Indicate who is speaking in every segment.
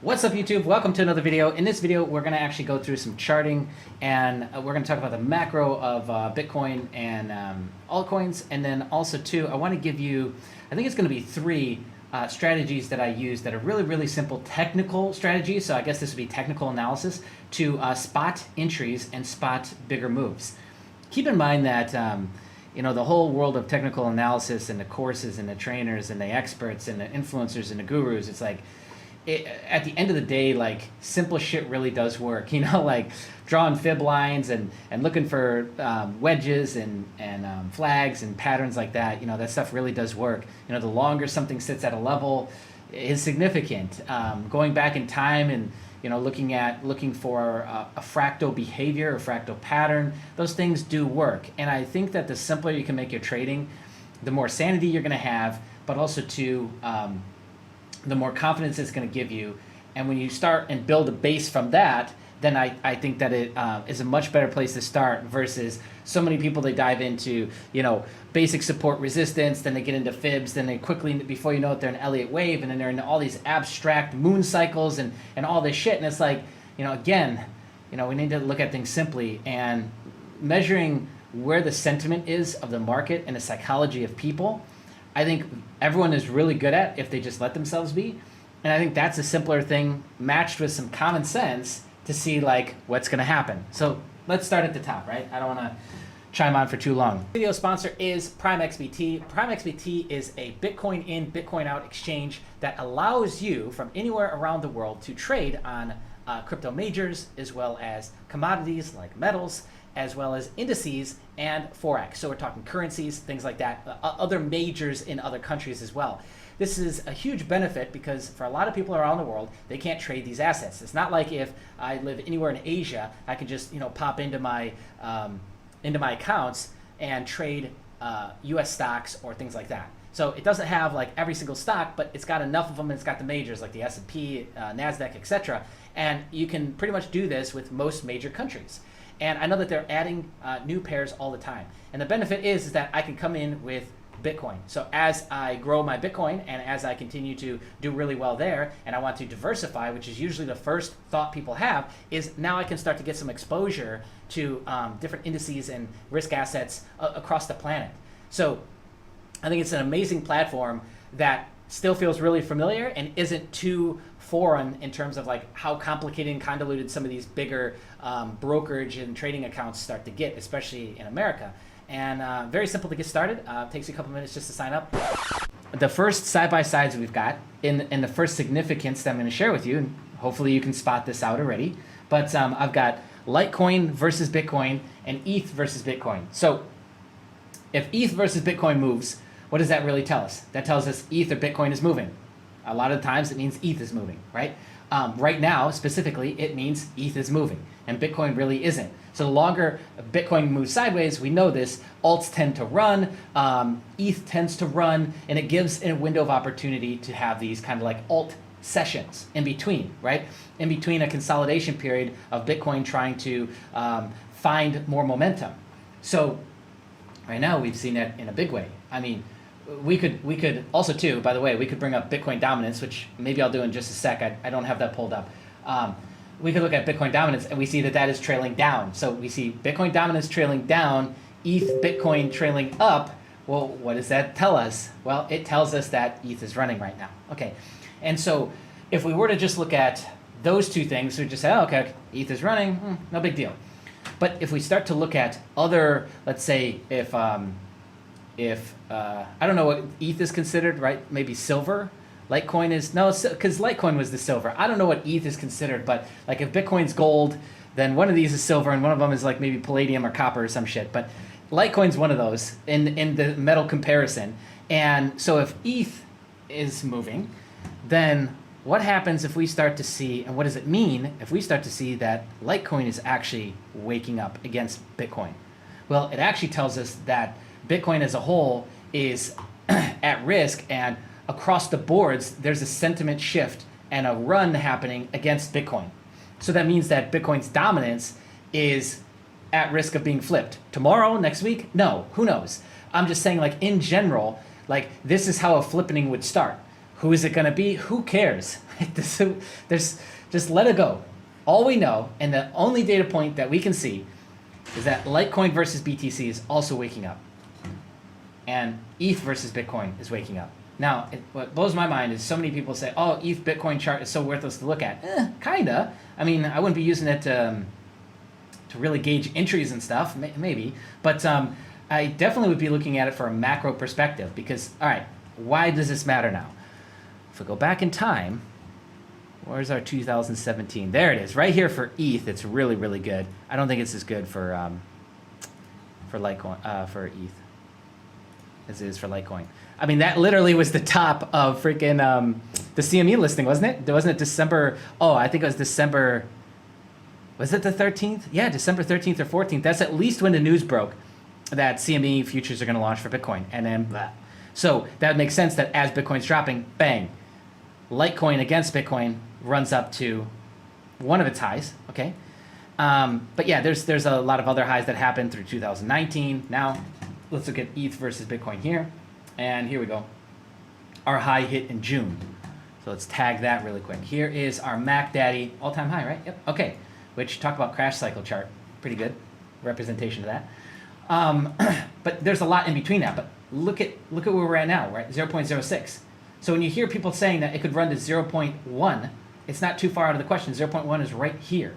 Speaker 1: What's up, YouTube? Welcome to another video. In this video, we're going to actually go through some charting, and we're going to talk about the macro of Bitcoin and altcoins. And then also, too, I want to give you, I think it's going to be three strategies that I use that are really, really simple technical strategies. So I guess this would be technical analysis to spot entries and spot bigger moves. Keep in mind that the whole world of technical analysis and the courses and the trainers and the experts and the influencers and the gurus, it's like, at the end of the day, like, simple shit really does work, like drawing fib lines and looking for wedges and flags and patterns like that. That stuff really does work. The longer something sits at a level is significant. Going back in time and looking for a fractal behavior, a fractal pattern, those things do work. And I think that the simpler you can make your trading, the more sanity you're going to have, but also the more confidence it's going to give you. And when you start and build a base from that, then I think that it is a much better place to start versus so many people, they dive into, basic support resistance, then they get into fibs, then they quickly, before you know it, they're in Elliott wave, and then they're in all these abstract moon cycles and all this shit. And it's like, again, we need to look at things simply, and measuring where the sentiment is of the market and the psychology of people, I think everyone is really good at if they just let themselves be. And I think that's a simpler thing matched with some common sense to see like what's going to happen. So let's start at the top, right? I don't want to chime on for too long. Video sponsor is Prime XBT. Prime XBT is a Bitcoin in, Bitcoin out exchange that allows you from anywhere around the world to trade on crypto majors, as well as commodities like metals, as well as indices and Forex. So we're talking currencies, things like that, other majors in other countries as well. This is a huge benefit because for a lot of people around the world, they can't trade these assets. It's not like if I live anywhere in Asia, I can just pop into my accounts and trade US stocks or things like that. So it doesn't have like every single stock, but it's got enough of them, and it's got the majors like the S&P, NASDAQ, etc. And you can pretty much do this with most major countries. And I know that they're adding new pairs all the time. And the benefit is that I can come in with Bitcoin. So as I grow my Bitcoin and as I continue to do really well there, and I want to diversify, which is usually the first thought people have, is now I can start to get some exposure to different indices and risk assets across the planet. So I think it's an amazing platform that still feels really familiar and isn't too foreign in terms of like how complicated and convoluted some of these bigger brokerage and trading accounts start to get, especially in America. And very simple to get started. Takes you a couple minutes just to sign up. The first side-by-sides we've got in the first significance that I'm going to share with you, and hopefully you can spot this out already, but I've got Litecoin versus Bitcoin and ETH versus Bitcoin. So if ETH versus Bitcoin moves, what does that really tell us? That tells us ETH or Bitcoin is moving. A lot of times it means ETH is moving, right? Right now, specifically, it means ETH is moving, and Bitcoin really isn't. So the longer Bitcoin moves sideways, we know this, alts tend to run, ETH tends to run, and it gives a window of opportunity to have these kind of like alt sessions in between, right? In between a consolidation period of Bitcoin trying to find more momentum. So right now we've seen it in a big way. I mean, we could also too, by the way, we could bring up Bitcoin dominance, which maybe I'll do in just a sec. I don't have that pulled up. We could look at Bitcoin dominance and we see that is trailing down. So we see Bitcoin dominance trailing down, ETH, Bitcoin trailing up. Well, what does that tell us? Well, it tells us that ETH is running right now. Okay. And so if we were to just look at those two things, we'd just say, oh, okay, ETH is running, no big deal. But if we start to look at other, let's say if I don't know what ETH is considered, right? Maybe silver. Litecoin is, no, because Litecoin was the silver. I don't know what ETH is considered, but like if Bitcoin's gold, then one of these is silver and one of them is like maybe palladium or copper or some shit. But Litecoin's one of those in the metal comparison. And so if ETH is moving, then what happens if we start to see, and what does it mean if we start to see that Litecoin is actually waking up against Bitcoin? Well, it actually tells us that Bitcoin as a whole is at risk, and across the boards, there's a sentiment shift and a run happening against Bitcoin. So that means that Bitcoin's dominance is at risk of being flipped. Tomorrow, next week? No, who knows? I'm just saying, like, in general, like, this is how a flippening would start. Who is it going to be? Who cares? There's just let it go. All we know, and the only data point that we can see, is that Litecoin versus BTC is also waking up. And ETH versus Bitcoin is waking up. Now, what blows my mind is so many people say, oh, ETH Bitcoin chart is so worthless to look at. Kinda. I mean, I wouldn't be using it to really gauge entries and stuff, maybe. But I definitely would be looking at it for a macro perspective because, all right, why does this matter now? If we go back in time, where's our 2017? There it is, right here for ETH. It's really, really good. I don't think it's as good for Litecoin, for ETH as it is for Litecoin. I mean, that literally was the top of freaking the CME listing, wasn't it? Wasn't it December? Oh, I think it was December. Was it the 13th? Yeah, December 13th or 14th. That's at least when the news broke that CME futures are going to launch for Bitcoin. And then, blah. So that makes sense that as Bitcoin's dropping, bang, Litecoin against Bitcoin runs up to one of its highs, okay? But yeah, there's a lot of other highs that happened through 2019. Now, let's look at ETH versus Bitcoin here. And here we go. Our high hit in June. So let's tag that really quick. Here is our Mac Daddy all-time high, right? Yep, okay. Which, talk about crash cycle chart. Pretty good representation of that. But there's a lot in between that. But look at where we're at now, right? 0.06. So when you hear people saying that it could run to 0.1, it's not too far out of the question. 0.1 is right here.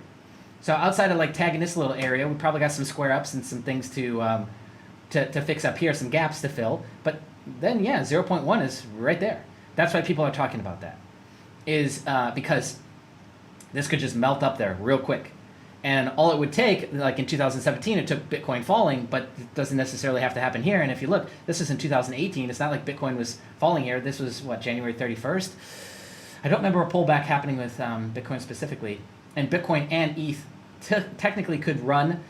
Speaker 1: So outside of like tagging this little area, we probably got some square ups and some things to fix up here, some gaps to fill. But then, yeah, 0.1 is right there. That's why people are talking about that, is because this could just melt up there real quick. And all it would take, like in 2017, it took Bitcoin falling, but it doesn't necessarily have to happen here. And if you look, this is in 2018. It's not like Bitcoin was falling here. This was, what, January 31st? I don't remember a pullback happening with Bitcoin specifically. And Bitcoin and ETH technically could run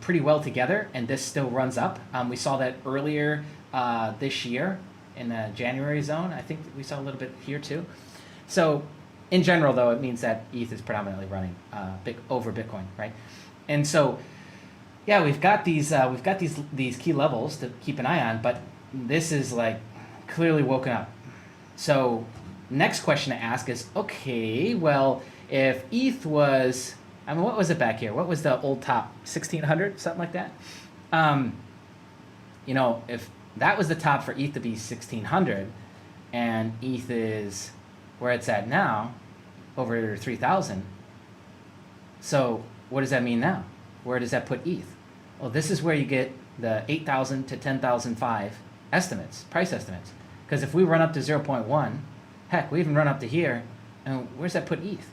Speaker 1: pretty well together, and this still runs up. We saw that earlier this year in the January zone. I think we saw a little bit here too. So in general, though, it means that ETH is predominantly running over Bitcoin, right? And so, yeah, we've got these key levels to keep an eye on, but this is like clearly woken up. So next question to ask is, okay, well, if ETH was, I mean, what was it back here? What was the old top? 1600, something like that? You know, if that was the top for ETH to be 1600, and ETH is where it's at now, over 3,000. So what does that mean now? Where does that put ETH? Well, this is where you get the 8,000 to 10,005 estimates, price estimates. Because if we run up to 0.1, heck, we even run up to here, and where's that put ETH?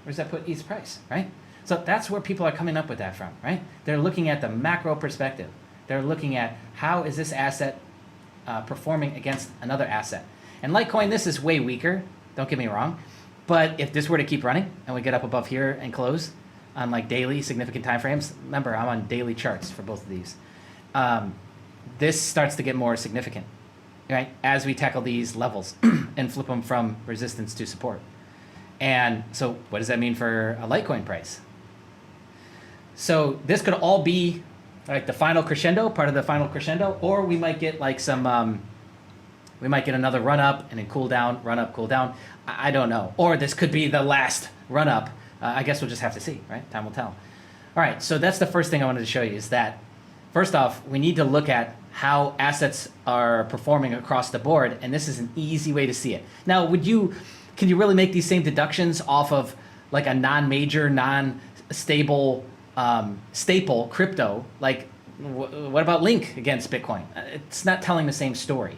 Speaker 1: Where's that put ETH's price, right? So that's where people are coming up with that from, right? They're looking at the macro perspective. They're looking at how is this asset performing against another asset. And Litecoin, this is way weaker, don't get me wrong. But if this were to keep running and we get up above here and close on like daily significant time frames, remember I'm on daily charts for both of these, this starts to get more significant, right? As we tackle these levels and flip them from resistance to support. And so what does that mean for a Litecoin price? So this could all be like the final crescendo, part of the final crescendo, or we might get like some, we might get another run up and then cool down, run up, cool down. I don't know. Or this could be the last run up. I guess we'll just have to see, right? Time will tell. All right, so that's the first thing I wanted to show you is that, first off, we need to look at how assets are performing across the board, and this is an easy way to see it. Now, can you really make these same deductions off of like a non-major, non-stable, staple crypto? Like, what about Link against Bitcoin? It's not telling the same story.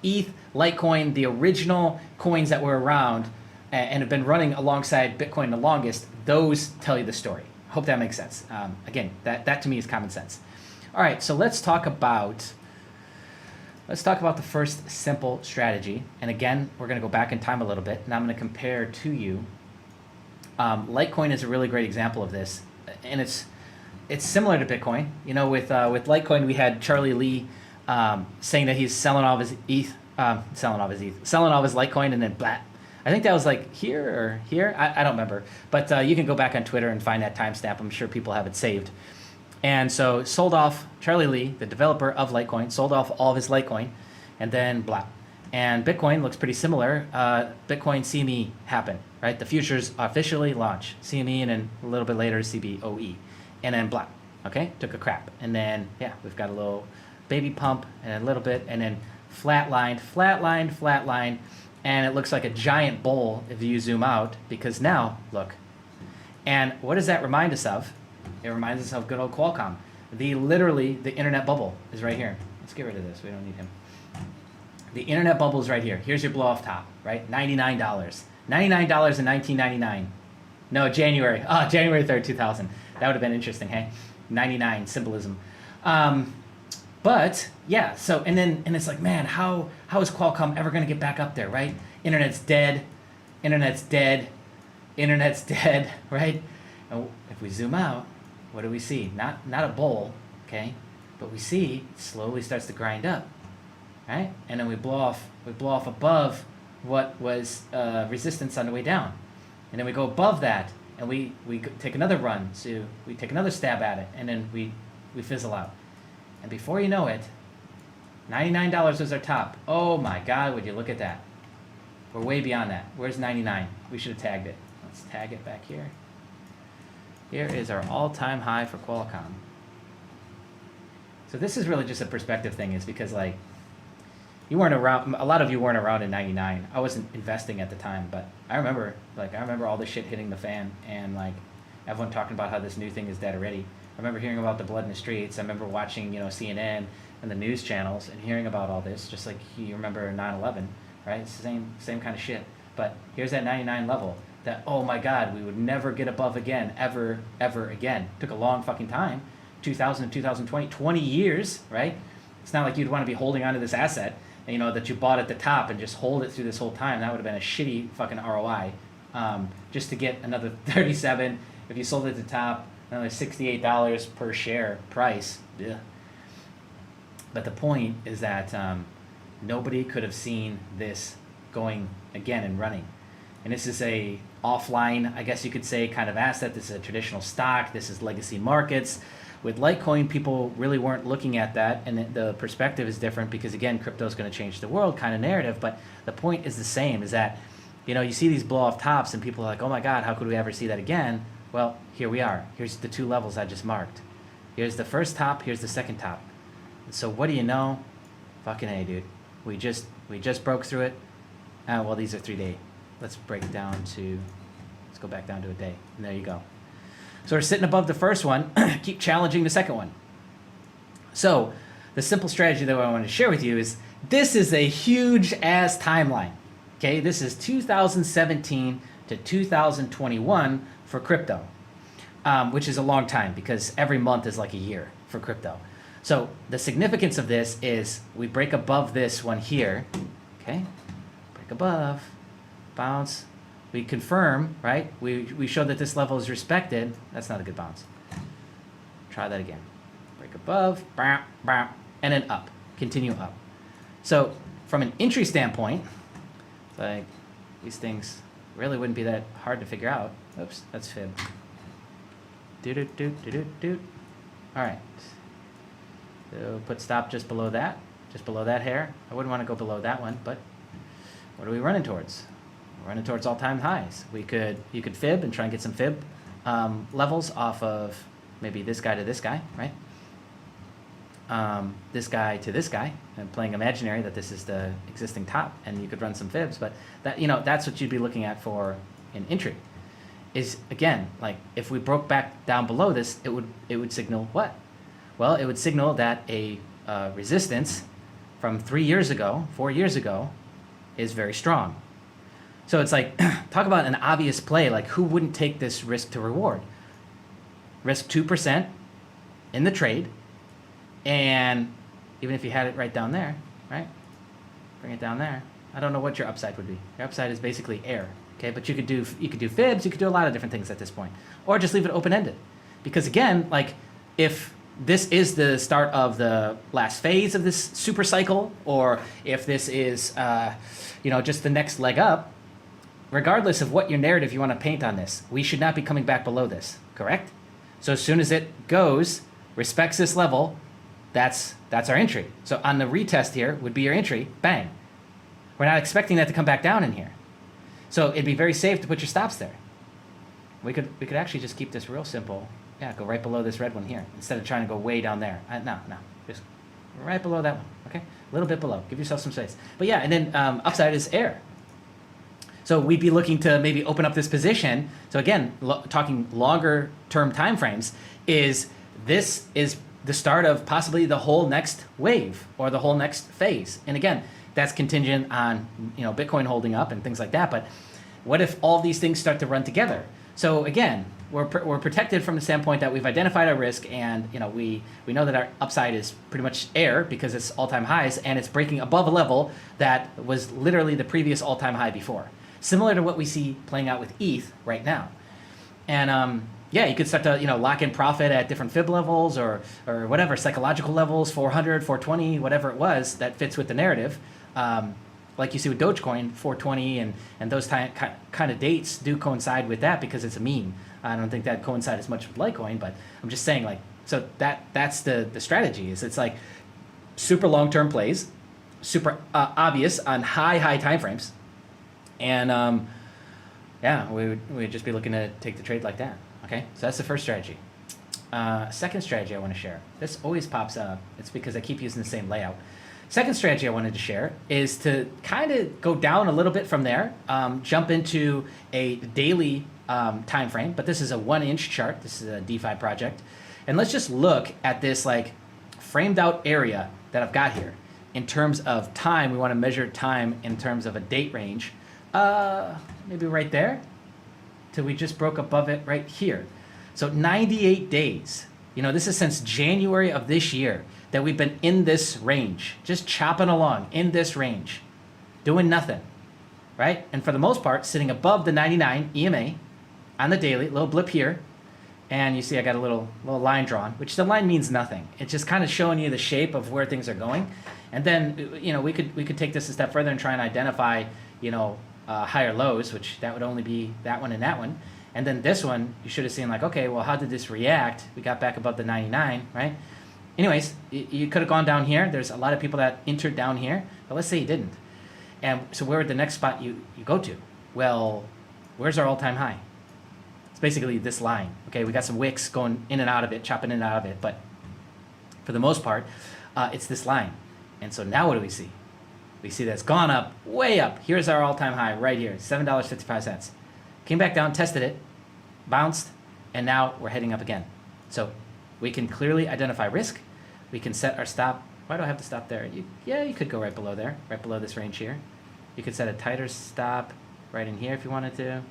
Speaker 1: ETH, Litecoin, the original coins that were around and have been running alongside Bitcoin the longest, those tell you the story. Hope that makes sense. Again, that to me is common sense. All right, so let's talk about the first simple strategy. And again, we're going to go back in time a little bit, and I'm going to compare to you. Litecoin is a really great example of this, and it's similar to Bitcoin. You know, with Litecoin, we had Charlie Lee saying that he's selling off his ETH, selling off his Litecoin, and then blah. I think that was like here or here. I don't remember. But you can go back on Twitter and find that timestamp. I'm sure people have it saved. And so sold off, Charlie Lee, the developer of Litecoin, sold off all of his Litecoin, and then blah. And Bitcoin looks pretty similar. Bitcoin CME happened, right? The futures officially launch. CME and then a little bit later CBOE. And then blah, okay? Took a crap. And then, yeah, we've got a little baby pump and a little bit, and then flatlined, flatlined, flatlined. And it looks like a giant bowl if you zoom out, because now, look. And what does that remind us of? It reminds us of good old Qualcomm. Literally, the internet bubble is right here. Let's get rid of this. We don't need him. The internet bubble is right here. Here's your blow off top, right? $99. $99 in 1999. No, January. Oh, January 3rd, 2000. That would have been interesting, hey? 99, symbolism. But, yeah, so, and it's like, man, how is Qualcomm ever going to get back up there, right? Internet's dead. Internet's dead. Internet's dead, right? And if we zoom out, what do we see? Not a bowl, okay? But we see it slowly starts to grind up, right? And then we blow off above what was resistance on the way down. And then we go above that, and we take another run. So we take another stab at it, and then we fizzle out. And before you know it, $99 was our top. Oh my God, would you look at that? We're way beyond that. Where's 99? We should have tagged it. Let's tag it back here. Here is our all-time high for Qualcomm. So this is really just a perspective thing, is because like you weren't around, a lot of you weren't around in 99. I wasn't investing at the time, but I remember all this shit hitting the fan, and like everyone talking about how this new thing is dead already. I remember hearing about the blood in the streets. I remember watching, CNN and the news channels and hearing about all this, just like you remember 9/11, right? It's the same kind of shit. But here's that 99 level that, oh my God, we would never get above again, ever again. Took a long fucking time, 2000 to 2020, 20 years, right? It's not like you'd want to be holding onto this asset, that you bought at the top and just hold it through this whole time. That would have been a shitty fucking ROI. Just to get another 37, if you sold it at the top, another $68 per share price. Yeah. But the point is that nobody could have seen this going again and running. And this is a offline, I guess you could say, kind of asset. This is a traditional stock. This is legacy markets. With Litecoin, people really weren't looking at that, and the perspective is different because, again, crypto is going to change the world kind of narrative. But the point is the same, is that, you see these blow-off tops, and people are like, oh my God, how could we ever see that again? Well, here we are. Here's the two levels I just marked. Here's the first top. Here's the second top. So what do you know? Fucking A, dude. We just broke through it. Well, these are 3-day. Let's break it down to, let's go back down to a day. And there you go. So we're sitting above the first one. Keep challenging the second one. So the simple strategy that I want to share with you is this is a huge ass timeline. Okay, this is 2017 to 2021 for crypto, which is a long time because every month is like a year for crypto. So the significance of this is we break above this one here, okay? Break above, bounce, we confirm, right? We show that this level is respected. That's not a good bounce. Try that again. Break above, bam, bam, and then up, continue up. So from an entry standpoint, like these things really wouldn't be that hard to figure out. Oops, that's fib. Doot. All right. So put stop just below that hair. I wouldn't want to go below that one, but what are we running towards? We're running towards all-time highs. You could fib and try and get some fib levels off of maybe this guy to this guy, right? This guy to this guy, and playing imaginary that this is the existing top, and you could run some fibs, but that that's what you'd be looking at for an entry. Is again, like if we broke back down below this, it would signal what? Well, it would signal that a resistance from 4 years ago, is very strong. So it's like, talk about an obvious play, like who wouldn't take this risk to reward? Risk 2% in the trade, and even if you had it right down there, right? Bring it down there. I don't know what your upside would be. Your upside is basically air, okay? But you could do fibs, you could do a lot of different things at this point. Or just leave it open-ended. Because again, like if this is the start of the last phase of this super cycle, or if this is just the next leg up, regardless of what your narrative you want to paint on this, we should not be coming back below this, correct? So as soon as it goes, respects this level, that's our entry. So on the retest here would be your entry, bang. We're not expecting that to come back down in here. So it'd be very safe to put your stops there. We could actually just keep this real simple. Yeah, go right below this red one here instead of trying to go way down there. No, just right below that one. Okay, a little bit below. Give yourself some space. But yeah, and then upside is air. So we'd be looking to maybe open up this position. So again, talking longer term time frames, this is the start of possibly the whole next wave or the whole next phase. And again, that's contingent on Bitcoin holding up and things like that. But what if all these things start to run together? So again, we're protected from the standpoint that we've identified our risk, and we know that our upside is pretty much air because it's all-time highs, and it's breaking above a level that was literally the previous all-time high before. Similar to what we see playing out with ETH right now. And yeah, you could start to lock in profit at different fib levels or whatever, psychological levels, 400, 420, whatever it was that fits with the narrative. Like you see with Dogecoin, 420 and those kind of dates do coincide with that because it's a meme. I don't think that coincides as much with Litecoin, but I'm just saying, like, so that's the strategy. Is it's like super long-term plays, super obvious on high time frames. And yeah, we would just be looking to take the trade like that. Okay, so that's the first strategy. Second strategy I want to share. This always pops up. It's because I keep using the same layout. Second strategy I wanted to share is to kind of go down a little bit from there, jump into a daily time frame, but this is a 1-inch chart. This is a DeFi project. And let's just look at this like framed out area that I've got here. In terms of time, we want to measure time in terms of a date range. Maybe right there till we just broke above it right here. So 98 days. This is since January of this year that we've been in this range, just chopping along in this range, doing nothing, right? And for the most part, sitting above the 99 EMA on the daily, little blip here. And you see I got a little line drawn, which the line means nothing. It's just kind of showing you the shape of where things are going. And then, we could take this a step further and try and identify, higher lows, which that would only be that one and that one. And then this one, you should have seen like, okay, well, how did this react? We got back above the 99, right? Anyways, you could have gone down here. There's a lot of people that entered down here, but let's say you didn't. And so where would the next spot you go to? Well, where's our all-time high? It's basically this line. Okay, we got some wicks going in and out of it, chopping in and out of it, but for the most part, it's this line. And so now what do we see? We see that it's gone up, way up. Here's our all-time high right here, $7.55. Came back down, tested it, bounced, and now we're heading up again. So we can clearly identify risk. We can set our stop. Why do I have to stop there? You could go right below there, right below this range here. You could set a tighter stop right in here if you wanted to.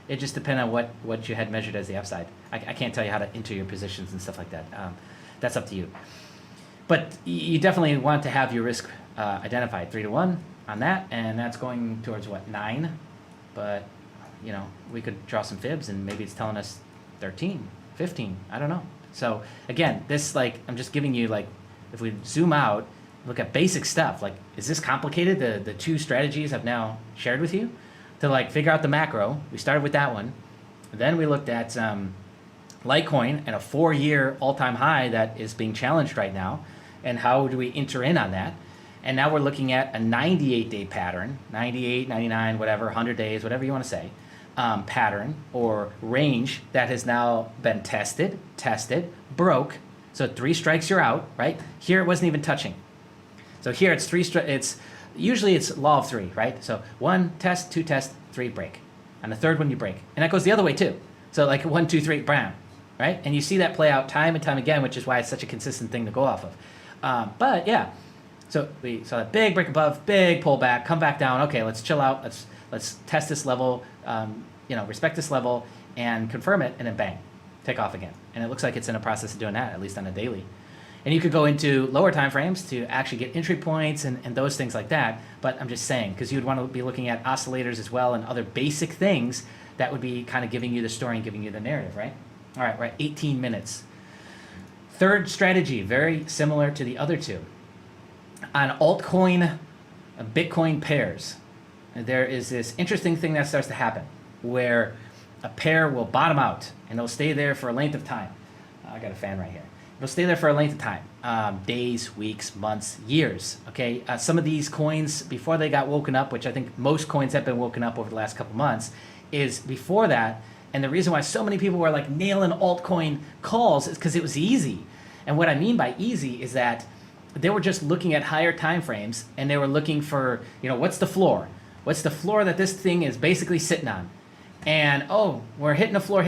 Speaker 1: It just depends on what you had measured as the upside. I can't tell you how to enter your positions and stuff like that. That's up to you. But you definitely want to have your risk identified, 3-to-1 on that, and that's going towards what, 9? But we could draw some fibs and maybe it's telling us 13, 15, I don't know. So again, this, like, I'm just giving you, like, if we zoom out, look at basic stuff, like, is this complicated? The two strategies I've now shared with you to like figure out the macro. We started with that one. Then we looked at Litecoin and a 4-year all-time high that is being challenged right now. And how do we enter in on that? And now we're looking at a 98-day pattern, 98, 99, whatever, 100 days, whatever you want to say, pattern or range that has now been tested, broke. So 3 strikes, you're out, right? Here it wasn't even touching. So here it's 3 strikes. Usually it's law of 3, right? So 1 test, 2 test, 3 break. On the 3rd one you break. And that goes the other way too. So like 1, 2, 3, bam, right? And you see that play out time and time again, which is why it's such a consistent thing to go off of. But yeah, so we saw that big break above, big pullback, come back down. Okay, let's chill out. Let's test this level, respect this level and confirm it, and then bang, take off again. And it looks like it's in a process of doing that, at least on a daily. And you could go into lower time frames to actually get entry points and those things like that. But I'm just saying, because you'd want to be looking at oscillators as well and other basic things that would be kind of giving you the story and giving you the narrative, right? All right, we're at 18 minutes. Third strategy, very similar to the other two. On altcoin, Bitcoin pairs, there is this interesting thing that starts to happen where a pair will bottom out and they'll stay there for a length of time. I got a fan right here. They'll stay there for a length of time, days, weeks, months, years. Okay, some of these coins before they got woken up, which I think most coins have been woken up over the last couple months, is before that. And the reason why so many people were like nailing altcoin calls is because it was easy. And what I mean by easy is that they were just looking at higher time frames, and they were looking for, what's the floor? What's the floor that this thing is basically sitting on? And oh, we're hitting the floor,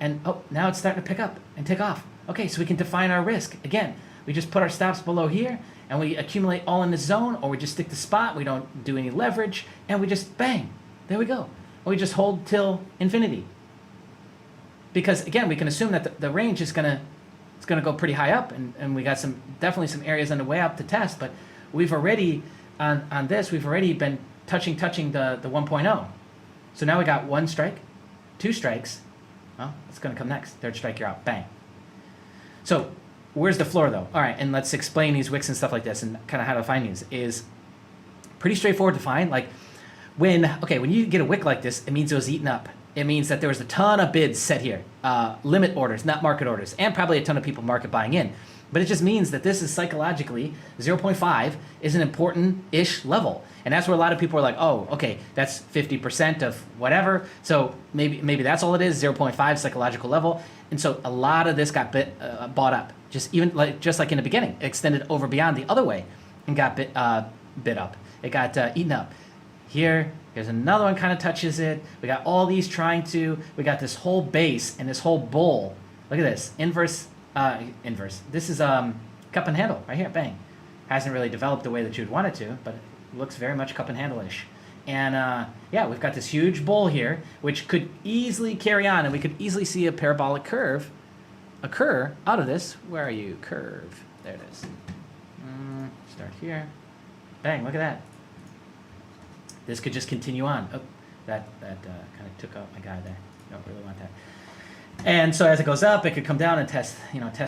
Speaker 1: and oh, now it's starting to pick up and take off. Okay, so we can define our risk. Again, we just put our stops below here, and we accumulate all in the zone, or we just stick to spot, we don't do any leverage, and we just bang, there we go. We just hold till infinity. Because again, we can assume that the range is gonna go pretty high up, and we got definitely some areas on the way up to test, but we've already on this, we've already been touching the 1.0. So now we got 1 strike, 2 strikes. Well, it's gonna come next. 3rd strike, you're out. Bang. So where's the floor though? All right, and let's explain these wicks and stuff like this, and kind of how to find these. Is pretty straightforward to find. Like when you get a wick like this, it means it was eaten up. It means that there was a ton of bids set here, limit orders, not market orders, and probably a ton of people market buying in. But it just means that this is psychologically, 0.5 is an important-ish level. And that's where a lot of people are like, oh, okay, that's 50% of whatever. So maybe that's all it is, 0.5 psychological level. And so a lot of this got bought up, just like in the beginning, extended over beyond the other way and got bid up. It got eaten up. Here's another one kind of touches it. We got all these we got this whole base and this whole bowl. Look at this, inverse. This is cup and handle right here, bang. Hasn't really developed the way that you'd want it to, but it looks very much cup and handle-ish. And yeah, we've got this huge bowl here, which could easily carry on, and we could easily see a parabolic curve occur out of this. Where are you? Curve. There it is. Start here. Bang, look at that. This could just continue on. Oh, that kind of took out my guy there. Don't really want that. And so as it goes up, it could come down and test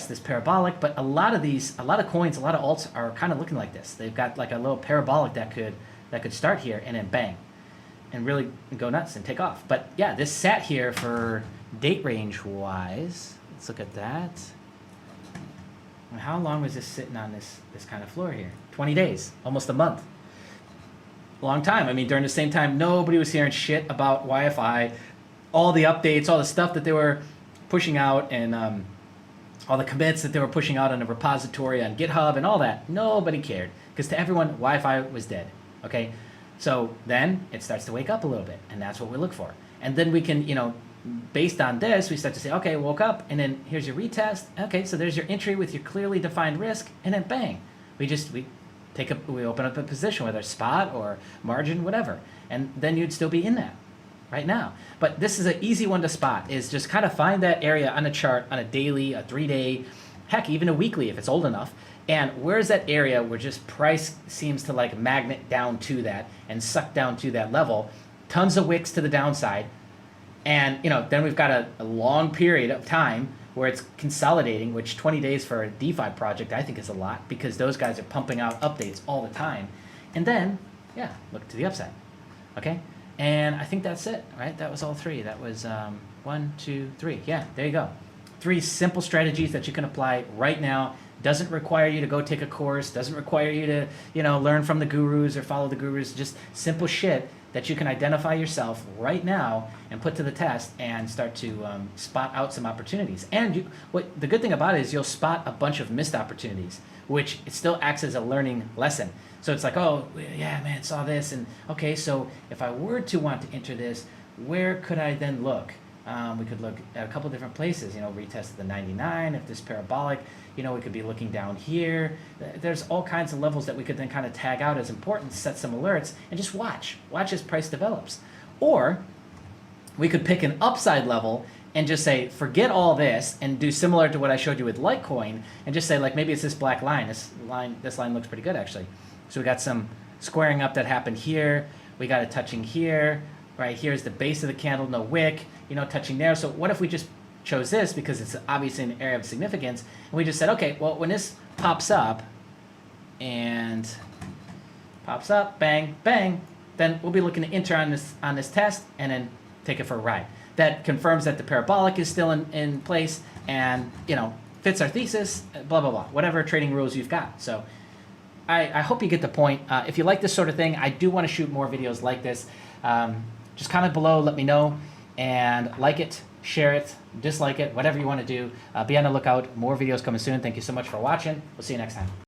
Speaker 1: this parabolic. But a lot of coins, a lot of alts are kind of looking like this. They've got like a little parabolic that could start here and then bang, and really go nuts and take off. But yeah, this sat here for date range wise. Let's look at that. And how long was this sitting on this kind of floor here? 20 days, almost a month. Long time. I mean, during the same time, nobody was hearing shit about YFI, all the updates, all the stuff that they were pushing out, and all the commits that they were pushing out on the repository on GitHub and all that. Nobody cared, because to everyone, Wi-Fi was dead. Okay, so then it starts to wake up a little bit, and that's what we look for. And then we can, based on this, we start to say, okay, woke up, and then here's your retest. Okay, so there's your entry with your clearly defined risk, and then bang, we open up a position, whether spot or margin, whatever, and then you'd still be in that right now. But this is an easy one to spot, is just kind of find that area on a chart, on a daily, a 3-day, heck, even a weekly if it's old enough. And where's that area where just price seems to like magnet down to that and suck down to that level, tons of wicks to the downside. And then we've got a long period of time where it's consolidating, which 20 days for a DeFi project I think is a lot, because those guys are pumping out updates all the time. And then, yeah, look to the upside. Okay? And I think that's it, right? That was all 3. That was 1, 2, 3. Yeah, there you go. 3 simple strategies that you can apply right now. Doesn't require you to go take a course. Doesn't require you to, learn from the gurus or follow the gurus. Just simple shit that you can identify yourself right now and put to the test and start to spot out some opportunities. And the good thing about it is you'll spot a bunch of missed opportunities, which it still acts as a learning lesson. So it's like, oh, yeah, man, saw this. And okay, so if I were to want to enter this, where could I then look? We could look at a couple different places, retest the 99, if this parabolic, we could be looking down here. There's all kinds of levels that we could then kind of tag out as important, set some alerts, and just watch as price develops. Or we could pick an upside level and just say, forget all this, and do similar to what I showed you with Litecoin, and just say, like, maybe it's this black line. This line looks pretty good, actually. So we got some squaring up that happened here. We got it touching here. Right, here's the base of the candle, no wick, touching there. So what if we just chose this, because it's obviously an area of significance, and we just said, okay, well, when this pops up, bang, bang, then we'll be looking to enter on this test and then take it for a ride. That confirms that the parabolic is still in place, and fits our thesis, blah, blah, blah, whatever trading rules you've got. So I hope you get the point. If you like this sort of thing, I do want to shoot more videos like this. Just comment below, let me know, and like it, share it, dislike it, whatever you want to do. Be on the lookout. More videos coming soon. Thank you so much for watching. We'll see you next time.